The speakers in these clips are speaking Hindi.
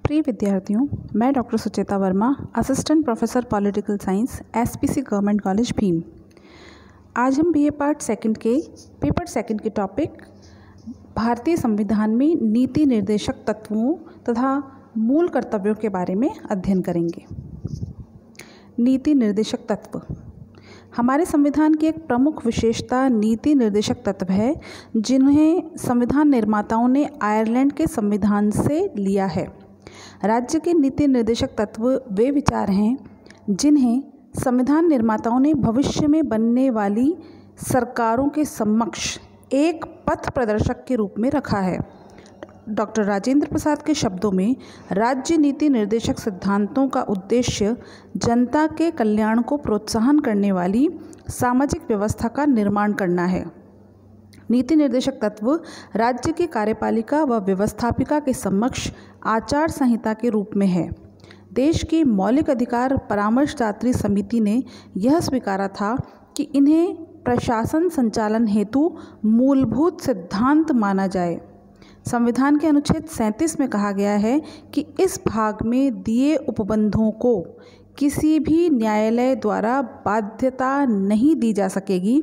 प्रिय विद्यार्थियों, मैं doctor Sucheta Verma, assistant professor political science, SPC government college Bhim. आज हम बीए पार्ट सेकंड के पेपर सेकंड के टॉपिक भारतीय संविधान में नीति निर्देशक तत्वों तथा मूल कर्तव्यों के बारे में अध्ययन करेंगे। नीति निर्देशक तत्व हमारे संविधान की एक प्रमुख विशेषता नीति निर्देशक तत्व है, जिन्हें संविधान निर्माताओं ने आयरलैंड के संविधान से लिया है। राज्य के नीति निर्देशक तत्व वे विचार हैं जिन्हें संविधान निर्माताओं ने भविष्य में बनने वाली सरकारों के समक्ष एक पथ प्रदर्शक के रूप में रखा है। डॉक्टर राजेंद्र प्रसाद के शब्दों में, राज्य नीति निर्देशक सिद्धांतों का उद्देश्य जनता के कल्याण को प्रोत्साहन करने वाली सामाजिक व्यवस्था का निर्माण करना है। नीति निर्देशक तत्व राज्य की कार्यपालिका व व्यवस्थापिका के समक्ष आचार संहिता के रूप में है। देश की मौलिक अधिकार परामर्शदात्री समिति ने यह स्वीकारा था कि इन्हें प्रशासन संचालन हेतु मूलभूत सिद्धांत माना जाए। संविधान के अनुच्छेद 37 में कहा गया है कि इस भाग में दिए उपबंधों को किसी भी न्यायालय द्वारा बाध्यता नहीं दी जा सकेगी।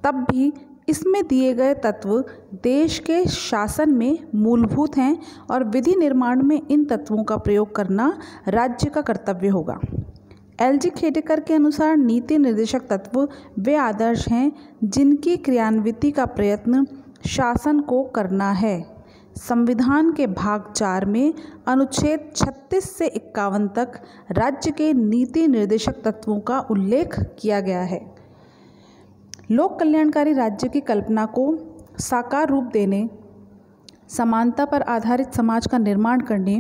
तब भी इसमें दिए गए तत्व देश के शासन में मूलभूत हैं और विधि निर्माण में इन तत्वों का प्रयोग करना राज्य का कर्तव्य होगा। एल.जी. खेडेकर के अनुसार नीति निर्देशक तत्व वे आदर्श हैं जिनकी क्रियान्विति का प्रयत्न शासन को करना है। संविधान के भाग 4 में अनुच्छेद 36 से 51 तक राज्य के नीति निर्देशक तत्वों का उल्लेख किया गया है। लोक कल्याणकारी राज्य की कल्पना को साकार रूप देने, समानता पर आधारित समाज का निर्माण करने,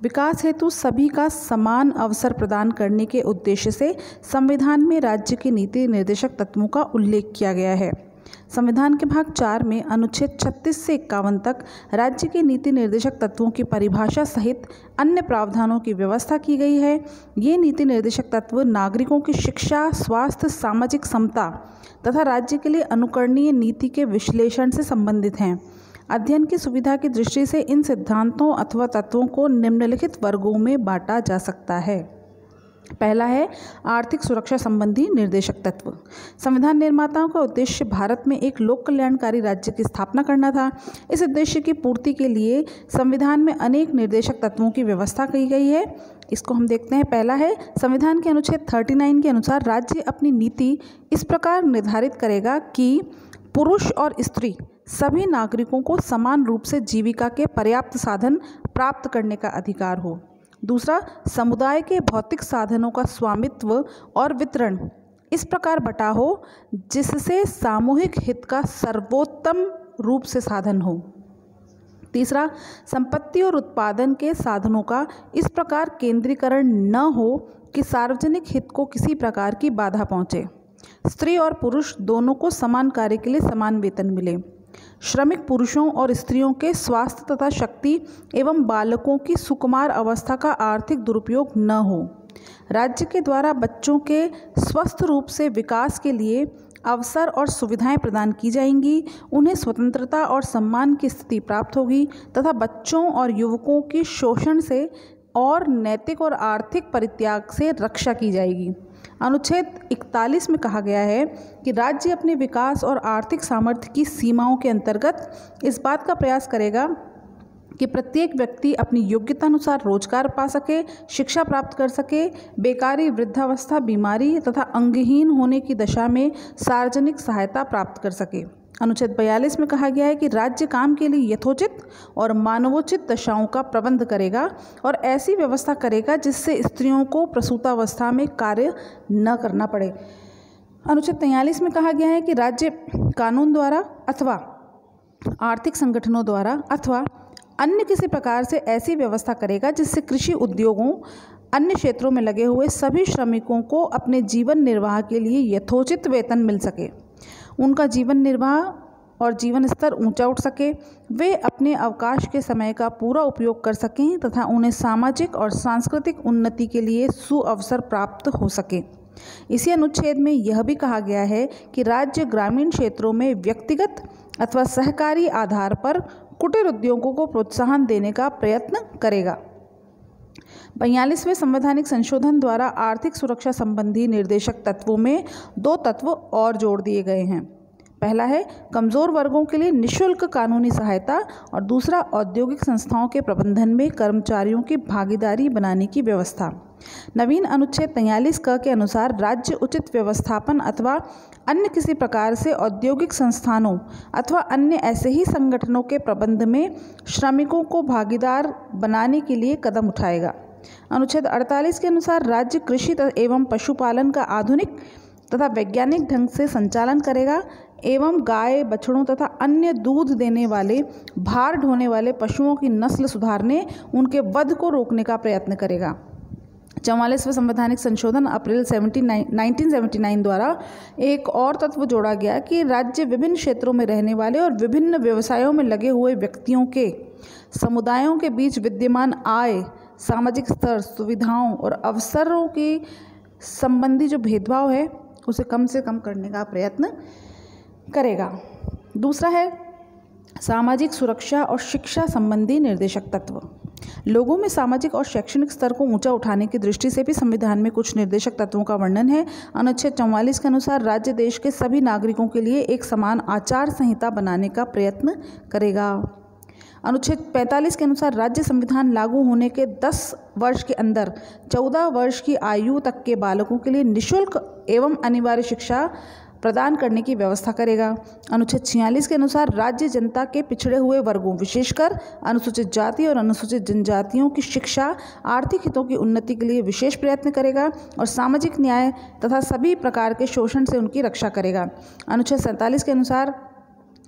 विकास हेतु सभी का समान अवसर प्रदान करने के उद्देश्य से संविधान में राज्य के नीति निर्देशक तत्वों का उल्लेख किया गया है। संविधान के भाग 4 में अनुच्छेद 36 से 51 तक राज्य के नीति निर्देशक तत्वों की परिभाषा सहित अन्य प्रावधानों की व्यवस्था की गई है। ये नीति निर्देशक तत्व नागरिकों की शिक्षा, स्वास्थ्य, सामाजिक समता तथा राज्य के लिए अनुकरणीय नीति के विश्लेषण से संबंधित हैं। अध्ययन की सुविधा की दृष्टि से इन सिद्धांतों अथवा तत्वों को निम्नलिखित वर्गों में बांटा जा सकता है। पहला है आर्थिक सुरक्षा संबंधी निर्देशक तत्व। संविधान निर्माताओं का उद्देश्य भारत में एक लोक कल्याणकारी राज्य की स्थापना करना था। इस उद्देश्य की पूर्ति के लिए संविधान में अनेक निर्देशक तत्वों की व्यवस्था की गई है। इसको हम देखते हैं। पहला है संविधान के अनुच्छेद 39 के अनुसार राज्य अपनी नीति इस प्रकार निर्धारित करेगा कि पुरुष और स्त्री सभी नागरिकों को समान रूप से जीविका के पर्याप्त साधन प्राप्त करने का अधिकार हो। दूसरा, समुदाय के भौतिक साधनों का स्वामित्व और वितरण इस प्रकार बटा हो जिससे सामूहिक हित का सर्वोत्तम रूप से साधन हो। तीसरा, संपत्ति और उत्पादन के साधनों का इस प्रकार केंद्रीकरण न हो कि सार्वजनिक हित को किसी प्रकार की बाधा पहुँचे। स्त्री और पुरुष दोनों को समान कार्य के लिए समान वेतन मिले। श्रमिक पुरुषों और स्त्रियों के स्वास्थ्य तथा शक्ति एवं बालकों की सुकुमार अवस्था का आर्थिक दुरुपयोग न हो। राज्य के द्वारा बच्चों के स्वस्थ रूप से विकास के लिए अवसर और सुविधाएं प्रदान की जाएंगी। उन्हें स्वतंत्रता और सम्मान की स्थिति प्राप्त होगी तथा बच्चों और युवकों की शोषण से और नैतिक और आर्थिक परित्याग से रक्षा की जाएगी। अनुच्छेद 41 में कहा गया है कि राज्य अपने विकास और आर्थिक सामर्थ्य की सीमाओं के अंतर्गत इस बात का प्रयास करेगा कि प्रत्येक व्यक्ति अपनी योग्यता अनुसार रोजगार पा सके, शिक्षा प्राप्त कर सके, बेकारी, वृद्धावस्था, बीमारी तथा अंगहीन होने की दशा में सार्वजनिक सहायता प्राप्त कर सके। अनुच्छेद 42 में कहा गया है कि राज्य काम के लिए यथोचित और मानवोचित दशाओं का प्रबंध करेगा और ऐसी व्यवस्था करेगा जिससे स्त्रियों को प्रसूतावस्था में कार्य न करना पड़े। अनुच्छेद 43 में कहा गया है कि राज्य कानून द्वारा अथवा आर्थिक संगठनों द्वारा अथवा अन्य किसी प्रकार से ऐसी व्यवस्था करेगा जिससे कृषि उद्योगों, अन्य क्षेत्रों में लगे हुए सभी श्रमिकों को अपने जीवन निर्वाह के लिए यथोचित वेतन मिल सके, उनका जीवन निर्वाह और जीवन स्तर ऊंचा उठ सके, वे अपने अवकाश के समय का पूरा उपयोग कर सकें तथा उन्हें सामाजिक और सांस्कृतिक उन्नति के लिए सुअवसर प्राप्त हो सके। इसी अनुच्छेद में यह भी कहा गया है कि राज्य ग्रामीण क्षेत्रों में व्यक्तिगत अथवा सहकारी आधार पर कुटीर उद्योगों को प्रोत्साहन देने का प्रयत्न करेगा। 42वें संवैधानिक संशोधन द्वारा आर्थिक सुरक्षा संबंधी निर्देशक तत्वों में 2 तत्व और जोड़ दिए गए हैं। पहला है कमज़ोर वर्गों के लिए निःशुल्क कानूनी सहायता और दूसरा औद्योगिक संस्थाओं के प्रबंधन में कर्मचारियों की भागीदारी बनाने की व्यवस्था। नवीन अनुच्छेद 43 क के अनुसार राज्य उचित व्यवस्थापन अथवा अन्य किसी प्रकार से औद्योगिक संस्थानों अथवा अन्य ऐसे ही संगठनों के प्रबंध में श्रमिकों को भागीदार बनाने के लिए कदम उठाएगा। अनुच्छेद 48 के अनुसार राज्य कृषि एवं पशुपालन का आधुनिक तथा वैज्ञानिक ढंग से संचालन करेगा एवं गाय, बछड़ों तथा अन्य दूध देने वाले, भार ढोने वाले पशुओं की नस्ल सुधारने, उनके वध को रोकने का प्रयत्न करेगा। 44वें संवैधानिक संशोधन अप्रैल 1979 द्वारा एक और तत्व जोड़ा गया कि राज्य विभिन्न क्षेत्रों में रहने वाले और विभिन्न व्यवसायों में लगे हुए व्यक्तियों के समुदायों के बीच विद्यमान आय, सामाजिक स्तर, सुविधाओं और अवसरों के संबंधी जो भेदभाव है उसे कम से कम करने का प्रयत्न करेगा। दूसरा है सामाजिक सुरक्षा और शिक्षा संबंधी निर्देशक तत्व। लोगों में सामाजिक और शैक्षणिक स्तर को ऊंचा उठाने की दृष्टि से भी संविधान में कुछ निर्देशक तत्वों का वर्णन है। अनुच्छेद 44 के अनुसार राज्य देश के सभी नागरिकों के लिए एक समान आचार संहिता बनाने का प्रयत्न करेगा। अनुच्छेद 45 के अनुसार राज्य संविधान लागू होने के 10 वर्ष के अंदर 14 वर्ष की आयु तक के बालकों के लिए निःशुल्क एवं अनिवार्य शिक्षा प्रदान करने की व्यवस्था करेगा। अनुच्छेद 46 के अनुसार राज्य जनता के पिछड़े हुए वर्गों, विशेषकर अनुसूचित जाति और अनुसूचित जनजातियों की शिक्षा, आर्थिक हितों की उन्नति के लिए विशेष प्रयत्न करेगा और सामाजिक न्याय तथा सभी प्रकार के शोषण से उनकी रक्षा करेगा। अनुच्छेद 47 के अनुसार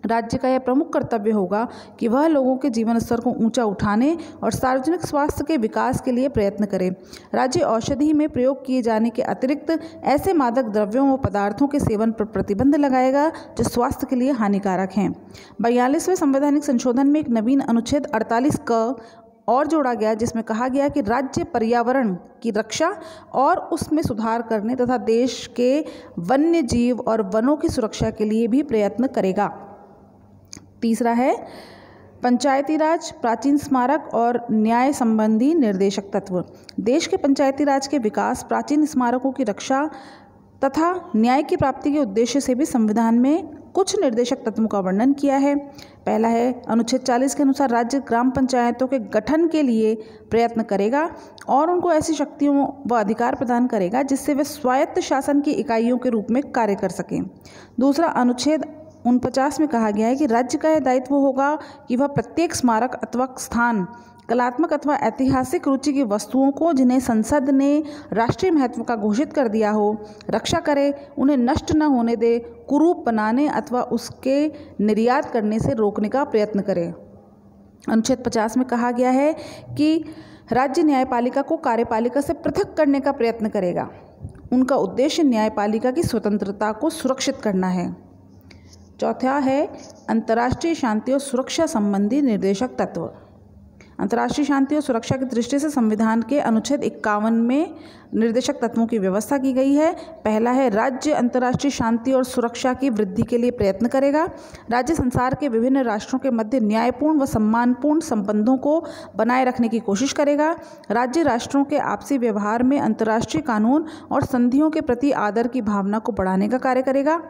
राज्य का यह प्रमुख कर्तव्य होगा कि वह लोगों के जीवन स्तर को ऊंचा उठाने और सार्वजनिक स्वास्थ्य के विकास के लिए प्रयत्न करे। राज्य औषधि में प्रयोग किए जाने के अतिरिक्त ऐसे मादक द्रव्यों व पदार्थों के सेवन पर प्रतिबंध लगाएगा जो स्वास्थ्य के लिए हानिकारक हैं। 42वें संवैधानिक संशोधन में एक नवीन अनुच्छेद 48 क और जोड़ा गया जिसमें कहा गया कि राज्य पर्यावरण की रक्षा और उसमें सुधार करने तथा देश के वन्य जीव और वनों की सुरक्षा के लिए भी प्रयत्न करेगा। तीसरा है पंचायती राज, प्राचीन स्मारक और न्याय संबंधी निर्देशक तत्व। देश के पंचायती राज के विकास, प्राचीन स्मारकों की रक्षा तथा न्याय की प्राप्ति के उद्देश्य से भी संविधान में कुछ निर्देशक तत्वों का वर्णन किया है। पहला है अनुच्छेद 40 के अनुसार राज्य ग्राम पंचायतों के गठन के लिए प्रयत्न करेगा और उनको ऐसी शक्तियों व अधिकार प्रदान करेगा जिससे वे स्वायत्त शासन की इकाइयों के रूप में कार्य कर सकें। दूसरा अनुच्छेद 49 में कहा गया है कि राज्य का यह दायित्व होगा कि वह प्रत्येक स्मारक अथवा स्थान, कलात्मक अथवा ऐतिहासिक रुचि की वस्तुओं को जिन्हें संसद ने राष्ट्रीय महत्व का घोषित कर दिया हो, रक्षा करे, उन्हें नष्ट न होने दे, कुरूप बनाने अथवा उसके निर्यात करने से रोकने का प्रयत्न करे। अनुच्छेद 50 में कहा गया है कि राज्य न्यायपालिका को कार्यपालिका से पृथक करने का प्रयत्न करेगा। उनका उद्देश्य न्यायपालिका की स्वतंत्रता को सुरक्षित करना है। चौथा है अंतर्राष्ट्रीय शांति और सुरक्षा संबंधी निर्देशक तत्व। अंतर्राष्ट्रीय शांति और सुरक्षा की दृष्टि से संविधान के अनुच्छेद 51 में निर्देशक तत्वों की व्यवस्था की गई है। पहला है राज्य अंतर्राष्ट्रीय शांति और सुरक्षा की वृद्धि के लिए प्रयत्न करेगा। राज्य संसार के विभिन्न राष्ट्रों के मध्य न्यायपूर्ण व सम्मानपूर्ण संबंधों को बनाए रखने की कोशिश करेगा। राज्य राष्ट्रों के आपसी व्यवहार में अंतर्राष्ट्रीय कानून और संधियों के प्रति आदर की भावना को बढ़ाने का कार्य करेगा।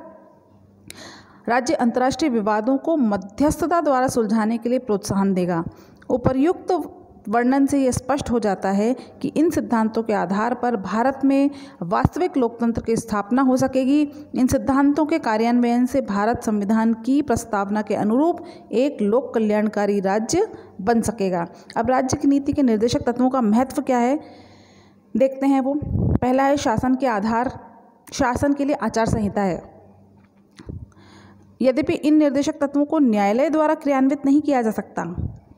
राज्य अंतर्राष्ट्रीय विवादों को मध्यस्थता द्वारा सुलझाने के लिए प्रोत्साहन देगा। उपर्युक्त वर्णन से यह स्पष्ट हो जाता है कि इन सिद्धांतों के आधार पर भारत में वास्तविक लोकतंत्र की स्थापना हो सकेगी। इन सिद्धांतों के कार्यान्वयन से भारत संविधान की प्रस्तावना के अनुरूप एक लोक कल्याणकारी राज्य बन सकेगा। अब राज्य की नीति के निर्देशक तत्वों का महत्व क्या है देखते हैं वो। पहला है शासन के लिए आचार संहिता है। यद्यपि इन निर्देशक तत्वों को न्यायालय द्वारा क्रियान्वित नहीं किया जा सकता,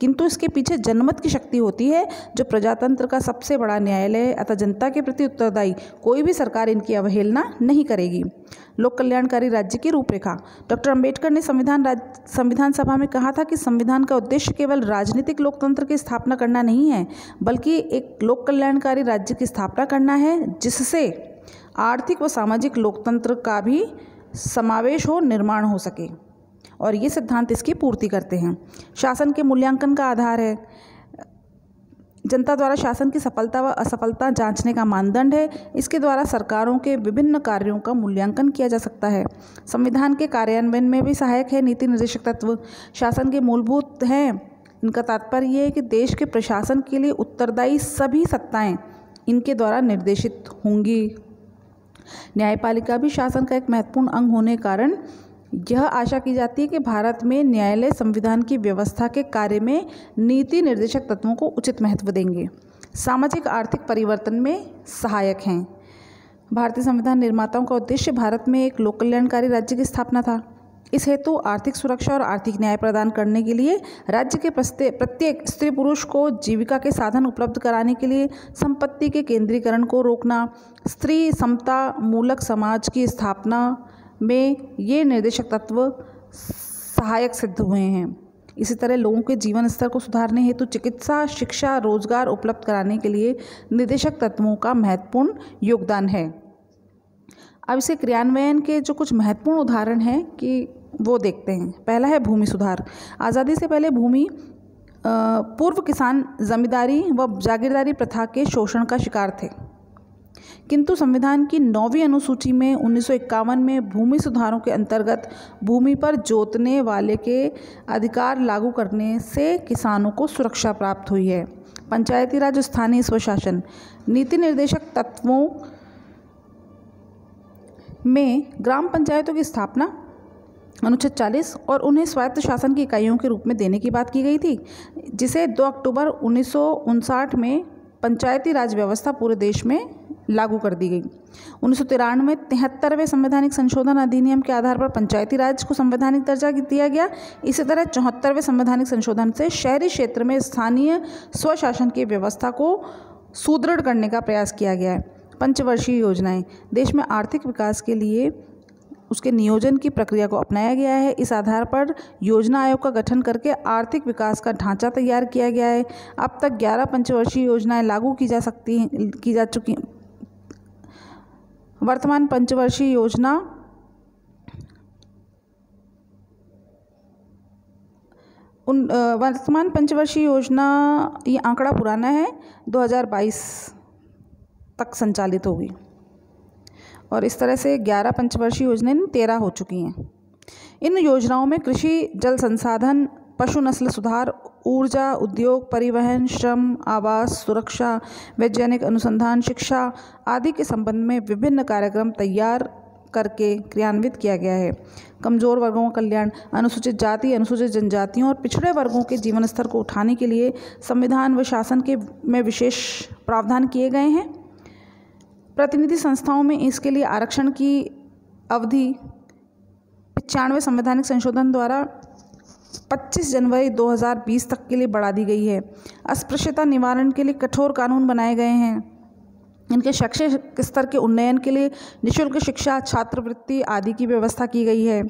किंतु इसके पीछे जनमत की शक्ति होती है जो प्रजातंत्र का सबसे बड़ा न्यायालय अतः जनता के प्रति उत्तरदायी कोई भी सरकार इनकी अवहेलना नहीं करेगी। लोक कल्याणकारी राज्य की रूपरेखा। डॉक्टर अंबेडकर ने संविधान सभा में कहा था कि संविधान का उद्देश्य केवल राजनीतिक लोकतंत्र की स्थापना करना नहीं है, बल्कि एक लोक कल्याणकारी राज्य की स्थापना करना है जिससे आर्थिक व सामाजिक लोकतंत्र का भी समावेश हो, निर्माण हो सके, और ये सिद्धांत इसकी पूर्ति करते हैं। शासन के मूल्यांकन का आधार है। जनता द्वारा शासन की सफलता व असफलता जांचने का मानदंड है। इसके द्वारा सरकारों के विभिन्न कार्यों का मूल्यांकन किया जा सकता है। संविधान के कार्यान्वयन में भी सहायक है। नीति निर्देशक तत्व शासन के मूलभूत हैं। इनका तात्पर्य ये है कि देश के प्रशासन के लिए उत्तरदायी सभी सत्ताएं इनके द्वारा निर्देशित होंगी। न्यायपालिका भी शासन का एक महत्वपूर्ण अंग होने के कारण यह आशा की जाती है कि भारत में न्यायालय संविधान की व्यवस्था के कार्य में नीति निर्देशक तत्वों को उचित महत्व देंगे। सामाजिक आर्थिक परिवर्तन में सहायक हैं। भारतीय संविधान निर्माताओं का उद्देश्य भारत में एक लोक कल्याणकारी राज्य की स्थापना था। इस हेतु आर्थिक सुरक्षा और आर्थिक न्याय प्रदान करने के लिए राज्य के प्रत्येक स्त्री पुरुष को जीविका के साधन उपलब्ध कराने के लिए संपत्ति के केंद्रीकरण को रोकना, स्त्री समता मूलक समाज की स्थापना में ये निर्देशक तत्व सहायक सिद्ध हुए हैं। इसी तरह लोगों के जीवन स्तर को सुधारने हेतु चिकित्सा, शिक्षा, रोजगार उपलब्ध कराने के लिए निर्देशक तत्वों का महत्वपूर्ण योगदान है। अब इसे क्रियान्वयन के जो कुछ महत्वपूर्ण उदाहरण हैं कि वो देखते हैं। पहला है भूमि सुधार। आज़ादी से पहले भूमि पूर्व किसान जमींदारी व जागीरदारी प्रथा के शोषण का शिकार थे, किंतु संविधान की 9वीं अनुसूची में 1951 में भूमि सुधारों के अंतर्गत भूमि पर जोतने वाले के अधिकार लागू करने से किसानों को सुरक्षा प्राप्त हुई है। पंचायती राज और स्थानीय स्वशासन। नीति निर्देशक तत्वों में ग्राम पंचायतों की स्थापना अनुच्छेद 40 और उन्हें स्वायत्त शासन की इकाइयों के रूप में देने की बात की गई थी, जिसे 2 अक्टूबर 1959 में पंचायती राज व्यवस्था पूरे देश में लागू कर दी गई। 1993 में 73वें संवैधानिक संशोधन अधिनियम के आधार पर पंचायती राज को संवैधानिक दर्जा दिया गया। इसी तरह 74वें संवैधानिक संशोधन से शहरी क्षेत्र में स्थानीय स्वशासन की व्यवस्था को सुदृढ़ करने का प्रयास किया गया है। पंचवर्षीय योजनाएं। देश में आर्थिक विकास के लिए उसके नियोजन की प्रक्रिया को अपनाया गया है। इस आधार पर योजना आयोग का गठन करके आर्थिक विकास का ढांचा तैयार किया गया है। अब तक 11 पंचवर्षीय योजनाएं लागू की जा चुकी। वर्तमान पंचवर्षीय योजना ये आंकड़ा पुराना है, 2022 तक संचालित होगी और इस तरह से 11 पंचवर्षीय योजनाएं 13 हो चुकी हैं। इन योजनाओं में कृषि, जल संसाधन, पशु नस्ल सुधार, ऊर्जा, उद्योग, परिवहन, श्रम, आवास, सुरक्षा, वैज्ञानिक अनुसंधान, शिक्षा आदि के संबंध में विभिन्न कार्यक्रम तैयार करके क्रियान्वित किया गया है। कमजोर वर्गों का कल्याण। अनुसूचित जाति, अनुसूचित जनजातियों और पिछड़े वर्गों के जीवन स्तर को उठाने के लिए संविधान व शासन में विशेष प्रावधान किए गए हैं। प्रतिनिधि संस्थाओं में इसके लिए आरक्षण की अवधि 95वें संवैधानिक संशोधन द्वारा 25 जनवरी 2020 तक के लिए बढ़ा दी गई है। अस्पृश्यता निवारण के लिए कठोर कानून बनाए गए हैं। इनके शैक्षिक स्तर के उन्नयन के लिए निःशुल्क शिक्षा, छात्रवृत्ति आदि की व्यवस्था की गई है।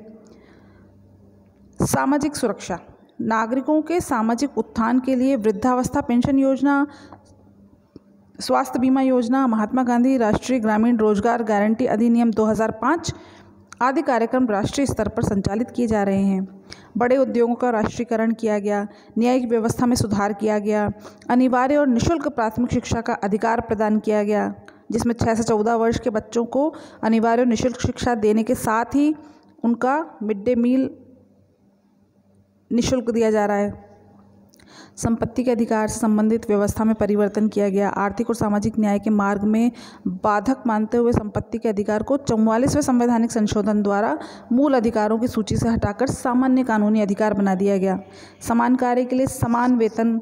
सामाजिक सुरक्षा। नागरिकों के सामाजिक उत्थान के लिए वृद्धावस्था पेंशन योजना, स्वास्थ्य बीमा योजना, महात्मा गांधी राष्ट्रीय ग्रामीण रोजगार गारंटी अधिनियम 2005 आदि कार्यक्रम राष्ट्रीय स्तर पर संचालित किए जा रहे हैं। बड़े उद्योगों का राष्ट्रीयकरण किया गया। न्यायिक व्यवस्था में सुधार किया गया। अनिवार्य और निःशुल्क प्राथमिक शिक्षा का अधिकार प्रदान किया गया, जिसमें 6 से 14 वर्ष के बच्चों को अनिवार्य और निःशुल्क शिक्षा देने के साथ ही उनका मिड डे मील निःशुल्क दिया जा रहा है। संपत्ति के अधिकार से संबंधित व्यवस्था में परिवर्तन किया गया। आर्थिक और सामाजिक न्याय के मार्ग में बाधक मानते हुए संपत्ति के अधिकार को 44वें संवैधानिक संशोधन द्वारा मूल अधिकारों की सूची से हटाकर सामान्य कानूनी अधिकार बना दिया गया। समान कार्य के लिए समान वेतन।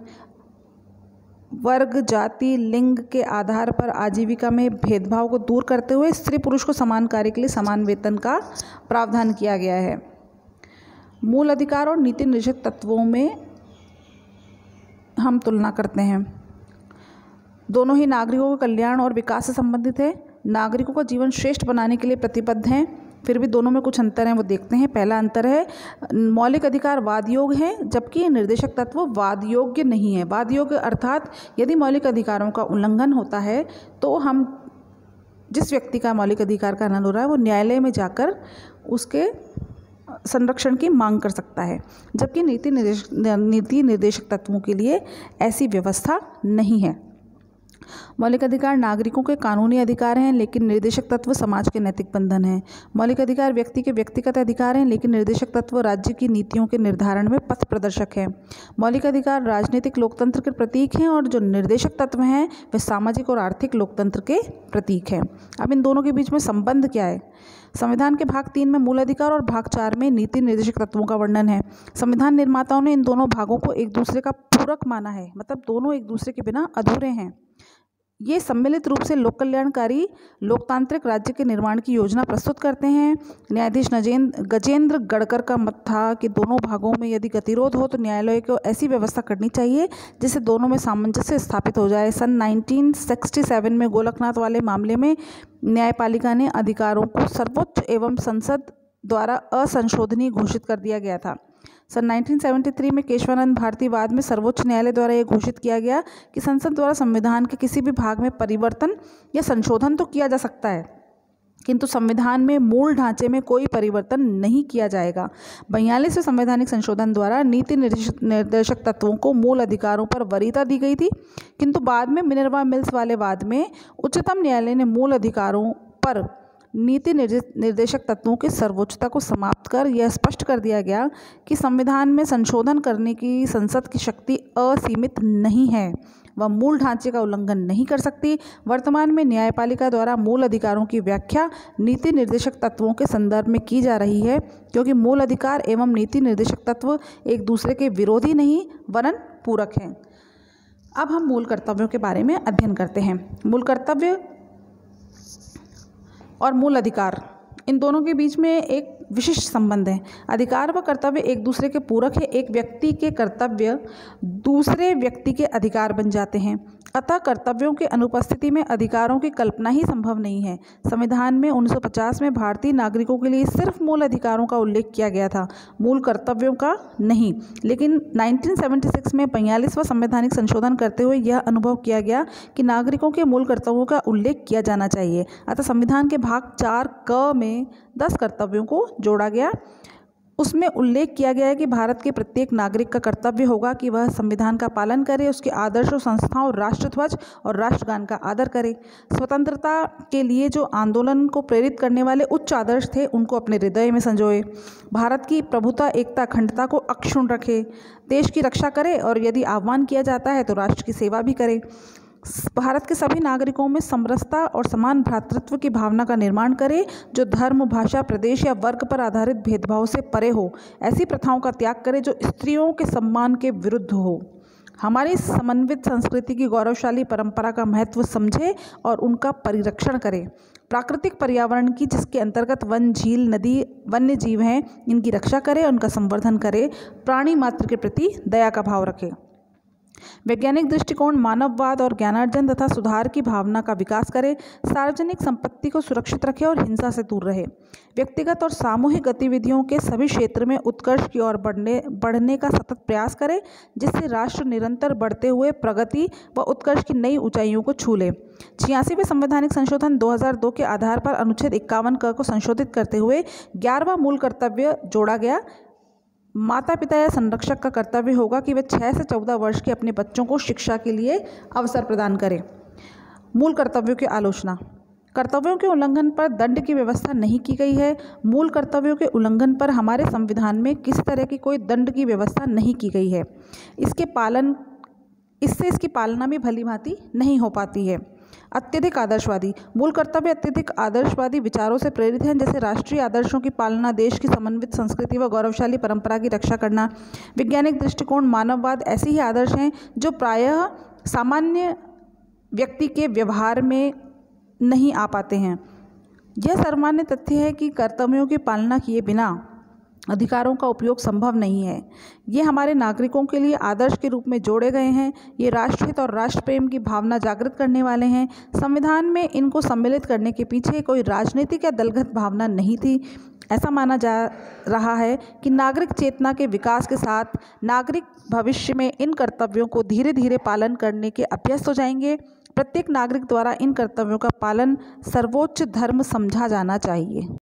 वर्ग, जाति, लिंग के आधार पर आजीविका में भेदभाव को दूर करते हुए स्त्री पुरुष को समान कार्य के लिए समान वेतन का प्रावधान किया गया है। मूल अधिकार और नीति निर्देशक तत्वों में हम तुलना करते हैं। दोनों ही नागरिकों के कल्याण और विकास से संबंधित है। नागरिकों का जीवन श्रेष्ठ बनाने के लिए प्रतिबद्ध हैं, फिर भी दोनों में कुछ अंतर हैं, वो देखते हैं। पहला अंतर है मौलिक अधिकार वाद योग्य है, जबकि निर्देशक तत्व वाद योग्य नहीं है। वाद योग्य अर्थात यदि मौलिक अधिकारों का उल्लंघन होता है तो हम जिस व्यक्ति का मौलिक अधिकार का हनन हो रहा है वो न्यायालय में जाकर उसके संरक्षण की मांग कर सकता है, जबकि नीति निर्देशक तत्वों के लिए ऐसी व्यवस्था नहीं है। मौलिक अधिकार नागरिकों के कानूनी अधिकार हैं, लेकिन निर्देशक तत्व समाज के नैतिक बंधन हैं। मौलिक अधिकार व्यक्ति के व्यक्तिगत अधिकार हैं, लेकिन निर्देशक तत्व राज्य की नीतियों के निर्धारण में पथ प्रदर्शक हैं। मौलिक अधिकार राजनीतिक लोकतंत्र के प्रतीक हैं और जो निर्देशक तत्व हैं वे सामाजिक और आर्थिक लोकतंत्र के प्रतीक हैं। अब इन दोनों के बीच में संबंध क्या है? संविधान के भाग 3 में मूल अधिकार और भाग 4 में नीति निर्देशक तत्वों का वर्णन है। संविधान निर्माताओं ने इन दोनों भागों को एक दूसरे का पूरक माना है, मतलब दोनों एक दूसरे के बिना अधूरे हैं। ये सम्मिलित रूप से लोक कल्याणकारी लोकतांत्रिक राज्य के निर्माण की योजना प्रस्तुत करते हैं। न्यायाधीश गजेंद्र गढ़कर का मत था कि दोनों भागों में यदि गतिरोध हो तो न्यायालय को ऐसी व्यवस्था करनी चाहिए जिससे दोनों में सामंजस्य स्थापित हो जाए। सन 1967 में गोलकनाथ वाले मामले में न्यायपालिका ने अधिकारों को सर्वोच्च एवं संसद द्वारा असंशोधनीय घोषित कर दिया गया था। सन 1973 में केशवानंद भारती वाद में सर्वोच्च न्यायालय द्वारा यह घोषित किया गया कि संसद द्वारा संविधान के किसी भी भाग में परिवर्तन या संशोधन तो किया जा सकता है, किंतु संविधान में मूल ढांचे में कोई परिवर्तन नहीं किया जाएगा। 42वें संवैधानिक संशोधन द्वारा नीति निर्देशक तत्वों को मूल अधिकारों पर वरीयता दी गई थी, किंतु बाद में मिनर्वा मिल्स वाले वाद में उच्चतम न्यायालय ने मूल अधिकारों पर नीति निर्देशक तत्वों की सर्वोच्चता को समाप्त कर यह स्पष्ट कर दिया गया कि संविधान में संशोधन करने की संसद की शक्ति असीमित नहीं है, वह मूल ढांचे का उल्लंघन नहीं कर सकती। वर्तमान में न्यायपालिका द्वारा मूल अधिकारों की व्याख्या नीति निर्देशक तत्वों के संदर्भ में की जा रही है, क्योंकि मूल अधिकार एवं नीति निर्देशक तत्व एक दूसरे के विरोधी नहीं वरन पूरक हैं। अब हम मूल कर्तव्यों के बारे में अध्ययन करते हैं। मूल कर्तव्य और मूल अधिकार, इन दोनों के बीच में एक विशिष्ट संबंध है। अधिकार व कर्तव्य एक दूसरे के पूरक है। एक व्यक्ति के कर्तव्य दूसरे व्यक्ति के अधिकार बन जाते हैं, अतः कर्तव्यों के अनुपस्थिति में अधिकारों की कल्पना ही संभव नहीं है। संविधान में 1950 में भारतीय नागरिकों के लिए सिर्फ मूल अधिकारों का उल्लेख किया गया था, मूल कर्तव्यों का नहीं। लेकिन 1976 में 42वां संवैधानिक संशोधन करते हुए यह अनुभव किया गया कि नागरिकों के मूल कर्तव्यों का उल्लेख किया जाना चाहिए। अतः संविधान के भाग 4 क में 10 कर्तव्यों को जोड़ा गया। उसमें उल्लेख किया गया है कि भारत के प्रत्येक नागरिक का कर्तव्य होगा कि वह संविधान का पालन करे, उसके आदर्शों, संस्थाओं, राष्ट्रध्वज और राष्ट्रगान का आदर करे। स्वतंत्रता के लिए जो आंदोलन को प्रेरित करने वाले उच्च आदर्श थे उनको अपने हृदय में संजोए। भारत की प्रभुता, एकता, अखंडता को अक्षुण्ण रखे, देश की रक्षा करे और यदि आह्वान किया जाता है तो राष्ट्र की सेवा भी करे। भारत के सभी नागरिकों में समरसता और समान भ्रातृत्व की भावना का निर्माण करे, जो धर्म, भाषा, प्रदेश या वर्ग पर आधारित भेदभाव से परे हो। ऐसी प्रथाओं का त्याग करे जो स्त्रियों के सम्मान के विरुद्ध हो। हमारी समन्वित संस्कृति की गौरवशाली परंपरा का महत्व समझे और उनका परिरक्षण करे। प्राकृतिक पर्यावरण की, जिसके अंतर्गत वन, झील, नदी, वन्य जीव हैं, इनकी रक्षा करे, उनका संवर्धन करे। प्राणी मात्र के प्रति दया का भाव रखे। वैज्ञानिक दृष्टिकोण, मानववाद और ज्ञानार्जन तथा सुधार की भावना का विकास करे। सार्वजनिक संपत्ति को सुरक्षित रखे और हिंसा से दूर रहे। व्यक्तिगत और सामूहिक गतिविधियों के सभी क्षेत्र में उत्कर्ष की ओर बढ़ने का सतत प्रयास करे, जिससे राष्ट्र निरंतर बढ़ते हुए प्रगति व उत्कर्ष की नई ऊंचाइयों को छू ले। 86वें संवैधानिक संशोधन 2002 के आधार पर अनुच्छेद 51 क को संशोधित करते हुए 11वां मूल कर्तव्य जोड़ा गया। माता पिता या संरक्षक का कर्तव्य होगा कि वे 6 से 14 वर्ष के अपने बच्चों को शिक्षा के लिए अवसर प्रदान करें। मूल कर्तव्यों की आलोचना। कर्तव्यों के उल्लंघन पर दंड की व्यवस्था नहीं की गई है। मूल कर्तव्यों के उल्लंघन पर हमारे संविधान में किसी तरह की कोई दंड की व्यवस्था नहीं की गई है। इससे इसकी पालना भी भली भांति नहीं हो पाती है। अत्यधिक आदर्शवादी। मूल कर्तव्य अत्यधिक आदर्शवादी विचारों से प्रेरित हैं, जैसे राष्ट्रीय आदर्शों की पालना, देश की समन्वित संस्कृति व गौरवशाली परंपरा की रक्षा करना। वैज्ञानिक दृष्टिकोण, मानववाद ऐसे ही आदर्श हैं जो प्रायः सामान्य व्यक्ति के व्यवहार में नहीं आ पाते हैं। यह सर्वमान्य तथ्य है कि कर्तव्यों की पालना किए बिना अधिकारों का उपयोग संभव नहीं है। ये हमारे नागरिकों के लिए आदर्श के रूप में जोड़े गए हैं। ये राष्ट्रहित और राष्ट्र प्रेम की भावना जागृत करने वाले हैं। संविधान में इनको सम्मिलित करने के पीछे कोई राजनीतिक या दलगत भावना नहीं थी। ऐसा माना जा रहा है कि नागरिक चेतना के विकास के साथ नागरिक भविष्य में इन कर्तव्यों को धीरे धीरे पालन करने के अभ्यस्त हो जाएंगे। प्रत्येक नागरिक द्वारा इन कर्तव्यों का पालन सर्वोच्च धर्म समझा जाना चाहिए।